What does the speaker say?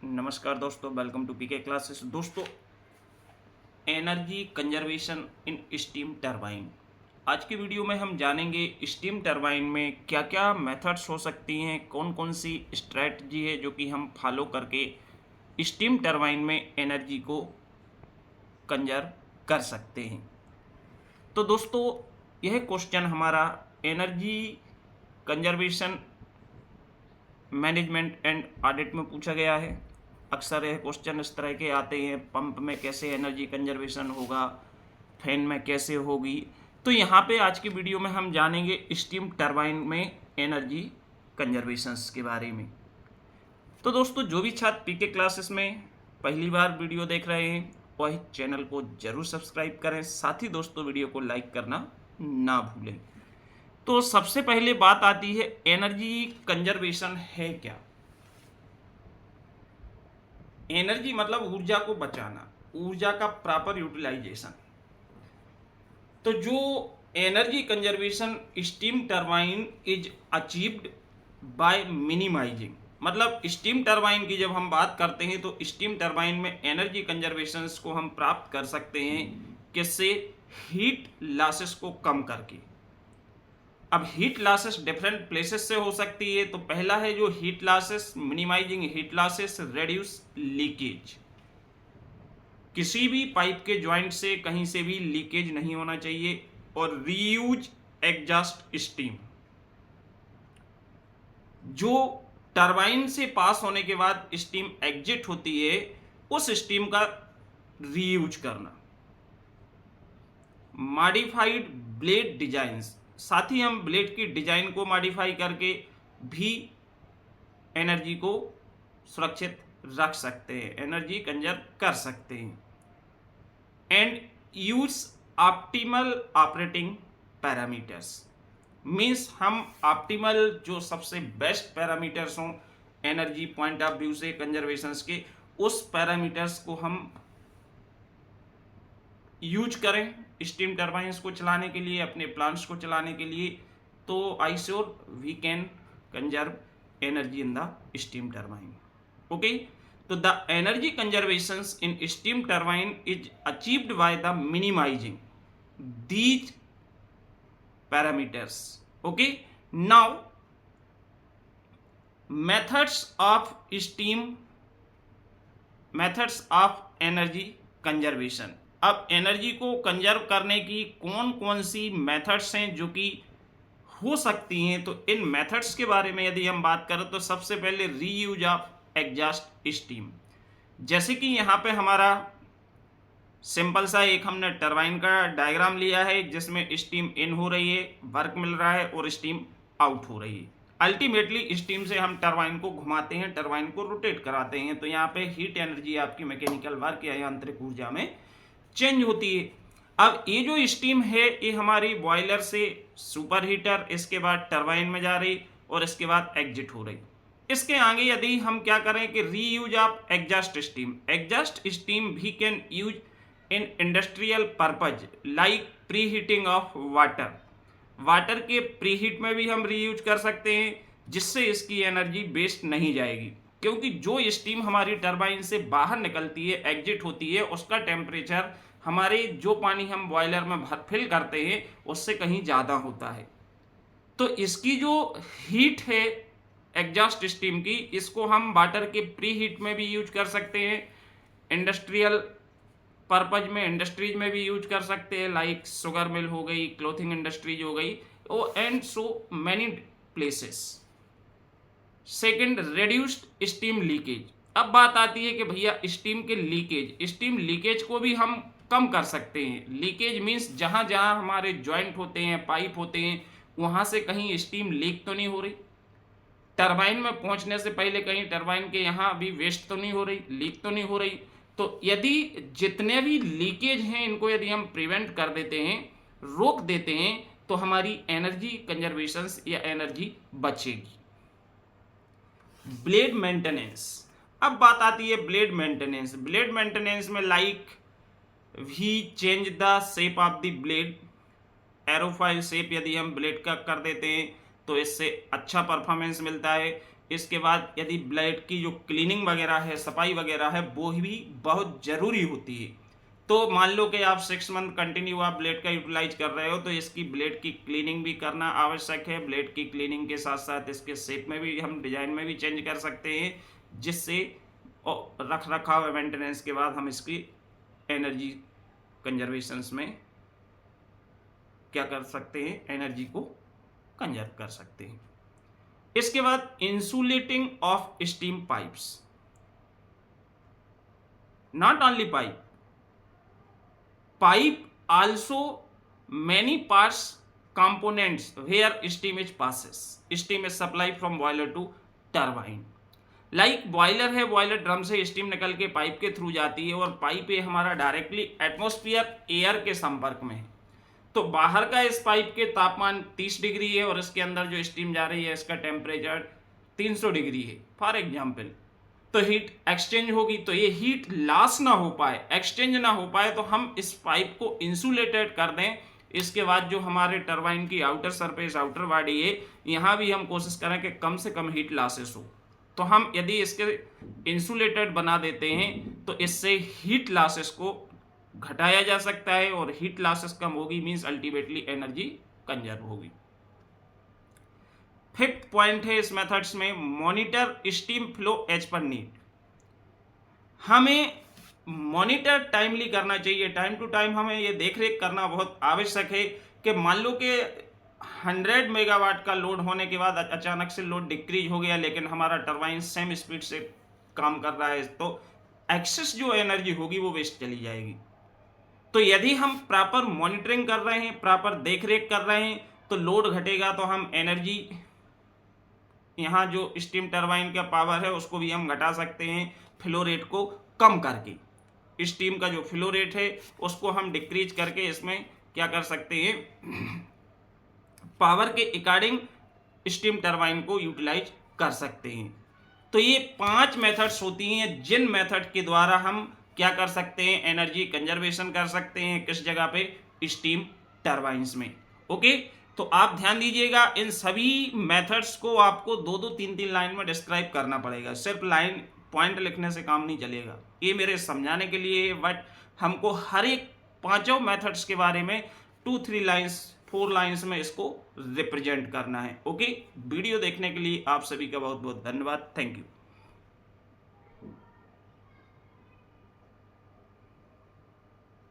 नमस्कार दोस्तों, welcome to PK classes. दोस्तों, energy conservation in steam turbine. आज की वीडियो में हम जानेंगे स्टीम टरबाइन में क्या क्या मेथड्स हो सकती हैं, कौन कौन सी स्ट्रैटजी है जो कि हम फॉलो करके स्टीम टरबाइन में एनर्जी को कंजर्व कर सकते हैं। तो दोस्तों, यह क्वेश्चन हमारा energy conservation management and audit में पूछा गया है। अक्सर यह क्वेश्चन इस तरह के आते हैं, पंप में कैसे एनर्जी कंजर्वेशन होगा, फैन में कैसे होगी। तो यहाँ पे आज की वीडियो में हम जानेंगे स्टीम टरबाइन में एनर्जी कंजर्वेशंस के बारे में। तो दोस्तों, जो भी छात्र पीके क्लासेस में पहली बार वीडियो देख रहे हैं वह चैनल को जरूर सब्सक्राइब करें, साथ ही दोस्तों वीडियो को लाइक करना ना भूलें। तो सबसे पहले बात आती है एनर्जी कंजर्वेशन है क्या। एनर्जी मतलब ऊर्जा को बचाना, ऊर्जा का प्रॉपर यूटिलाइजेशन। तो जो energy conservation steam turbine is achieved by minimising, मतलब स्टीम टरबाइन की जब हम बात करते हैं तो स्टीम टरबाइन में एनर्जी कंजर्वेशन को हम प्राप्त कर सकते हैं किससे? हीट लॉसेस को कम करके। अब हीट लॉसेस डिफरेंट प्लेसेस से हो सकती है। तो पहला है जो heat losses, minimising heat losses, reduce leakage. किसी भी पाइप के जॉइंट से कहीं से भी लीकेज नहीं होना चाहिए। और रीयूज एग्जॉस्ट स्टीम, जो टरबाइन से पास होने के बाद स्टीम एग्जिट होती है उस स्टीम का रीयूज करना। मॉडिफाइड ब्लेड डिजाइन्स, साथ ही हम ब्लेड की डिजाइन को मॉडिफाई करके भी एनर्जी को सुरक्षित रख सकते हैं, एनर्जी कंजर्व कर सकते हैं। And use optimal operating parameters, means हम ऑप्टिमल जो सबसे बेस्ट पैरामीटर्स हों एनर्जी पॉइंट ऑफ व्यू से कंजर्वेशंस के, उस पैरामीटर्स को हम यूज करें स्टीम टरबाइन्स को चलाने के लिए, अपने प्लांट्स को चलाने के लिए। तो I sure we can conserve energy in the steam turbine. Okay, तो the energy conservations in steam turbine is achieved by the minimising these parameters. Okay, now methods of energy conservation. अब energy को conserve करने की कौन कौन सी methods हैं जो कि हो सकती हैं। तो इन मेथड्स के बारे में यदि हम बात करें तो सबसे पहले रीयूज ऑफ एग्जॉस्ट स्टीम। जैसे कि यहाँ पे हमारा सिंपल सा एक हमने टरबाइन का डायग्राम लिया है जिसमें स्टीम इन हो रही है, वर्क मिल रहा है, और स्टीम आउट हो रही है। अल्टीमेटली स्टीम से हम टरबाइन को घुमाते हैं, टरबाइन को रोटेट कराते हैं। तो यहाँ पे हीट एनर्जी आपकी मैकेनिकल वर्क या यांत्रिक ऊर्जा में चेंज होती है। अब ये जो स्टीम है ये हमारी बॉयलर से सुपर हीटर, इसके बाद टरबाइन में जा रही और इसके बाद एग्जिट हो रही। इसके आगे यदि हम क्या करें कि reuse of exhaust steam, exhaust steam भी can use in industrial purpose like preheating of water. Water के प्री हीट में भी हम रीयूज कर सकते हैं जिससे इसकी एनर्जी वेस्ट नहीं जाएगी, क्योंकि जो स्टीम हमारी टरबाइन से बाहर निकलती है, एग्जिट होती है, उसका टेम्परेचर हमारे जो पानी हम बॉयलर में फिल करते हैं उससे कहीं ज़्यादा होता है। तो इसकी जो हीट है एग्जॉस्ट स्टीम की, इसको हम वाटर के प्री हीट में भी यूज कर सकते हैं, इंडस्ट्रियल पर्पज में, इंडस्ट्रीज में भी यूज कर सकते हैं, लाइक शुगर मिल हो गई, क्लोथिंग इंडस्ट्रीज हो गई, and so many places. Second, reduced steam leakage. अब बात आती है कि भैया स्टीम के लीकेज, स्टीम लीकेज को भी हम कम कर सकते हैं। लीकेज मीन्स जहां जहां हमारे जॉइंट होते हैं, पाइप होते हैं, वहां से कहीं स्टीम लीक तो नहीं हो रही, टरबाइन में पहुंचने से पहले कहीं टरबाइन के यहाँ अभी वेस्ट तो नहीं हो रही, लीक तो नहीं हो रही। तो यदि जितने भी लीकेज हैं इनको यदि हम प्रिवेंट कर देते हैं, रोक देते हैं, तो हमारी एनर्जी कंजर्वेशन या एनर्जी बचेगी। Blade maintenance. अब बात आती है ब्लेड मेंटेनेंस। ब्लेड मेंटेनेंस में like we change the shape of the blade, aerofoil shape यदि हम ब्लेड का कर देते हैं तो इससे अच्छा परफॉर्मेंस मिलता है। इसके बाद यदि ब्लेड की जो क्लीनिंग वगैरह है, सफाई वगैरह है, वो भी बहुत ज़रूरी होती है। तो मान लो कि आप 6 मंथ कंटिन्यू आप ब्लेड का यूटिलाइज कर रहे हो, तो इसकी ब्लेड की क्लीनिंग भी करना आवश्यक है। ब्लेड की क्लीनिंग के साथ साथ इसके शेप में भी, हम डिजाइन में भी चेंज कर सकते हैं, जिससे रख रखाव मेंटेनेंस के बाद हम इसकी एनर्जी कंजर्वेशंस में क्या कर सकते हैं, एनर्जी को कंजर्व कर सकते हैं। इसके बाद insulating of steam pipes, not only pipe also many parts components where steam is passes, steam is supplied from boiler to turbine। Like boiler है, बॉयलर ड्रम से स्टीम निकल के पाइप के थ्रू जाती है और पाइप ये हमारा डायरेक्टली एटमॉस्फेयर एयर के संपर्क में है। तो बाहर का इस पाइप के तापमान 30 डिग्री है और इसके अंदर जो स्टीम जा रही है इसका टेम्परेचर 300 डिग्री है फॉर एग्जाम्पल। तो हीट एक्सचेंज होगी, तो ये हीट लॉस ना हो पाए, एक्सचेंज ना हो पाए, तो हम इस पाइप को इंसुलेटेड कर दें। इसके बाद जो हमारे टरबाइन की आउटर सरफेस, आउटर बॉडी है, यहाँ भी हम कोशिश करें कि कम से कम हीट लॉसेस हो। तो हम यदि इसके इंसुलेटेड बना देते हैं तो इससे हीट लॉसेस को घटाया जा सकता है और हीट लॉसेस कम होगी, मींस अल्टीमेटली एनर्जी कंजर्व होगी। फिफ्थ पॉइंट है इस मेथड्स में, monitor steam flow as per need. हमें मॉनिटर टाइमली करना चाहिए, टाइम टू टाइम हमें ये देख रेख करना बहुत आवश्यक है कि मान लो कि 100 मेगावाट का लोड होने के बाद अचानक से लोड डिक्रीज हो गया, लेकिन हमारा टरबाइन सेम स्पीड से काम कर रहा है, तो एक्सेस जो एनर्जी होगी वो वेस्ट चली जाएगी। तो यदि हम प्रॉपर मॉनिटरिंग कर रहे हैं, प्रॉपर देख रेख कर रहे हैं, तो लोड घटेगा तो हम एनर्जी, यहाँ जो स्टीम टरबाइन का पावर है उसको भी हम घटा सकते हैं फ्लो रेट को कम करके। स्टीम का जो फ्लो रेट है उसको हम डिक्रीज करके इसमें क्या कर सकते हैं, पावर के अकॉर्डिंग स्टीम टरबाइन को यूटिलाइज कर सकते हैं। तो ये 5 मेथड्स होती हैं जिन मेथड के द्वारा हम क्या कर सकते हैं, एनर्जी कंजर्वेशन कर सकते हैं। किस जगह पे, स्टीम टरबाइन्स में। ओके, तो आप ध्यान दीजिएगा, इन सभी मेथड्स को आपको 2-2, 3-3 लाइन में डिस्क्राइब करना पड़ेगा, सिर्फ लाइन पॉइंट लिखने से काम नहीं चलेगा। ये मेरे समझाने के लिए, बट हमको हर एक 5 मेथड्स के बारे में 2-3 लाइन्स, 4 लाइन्स में इसको रिप्रेजेंट करना है। ओके, वीडियो देखने के लिए आप सभी का बहुत बहुत धन्यवाद। Thank you.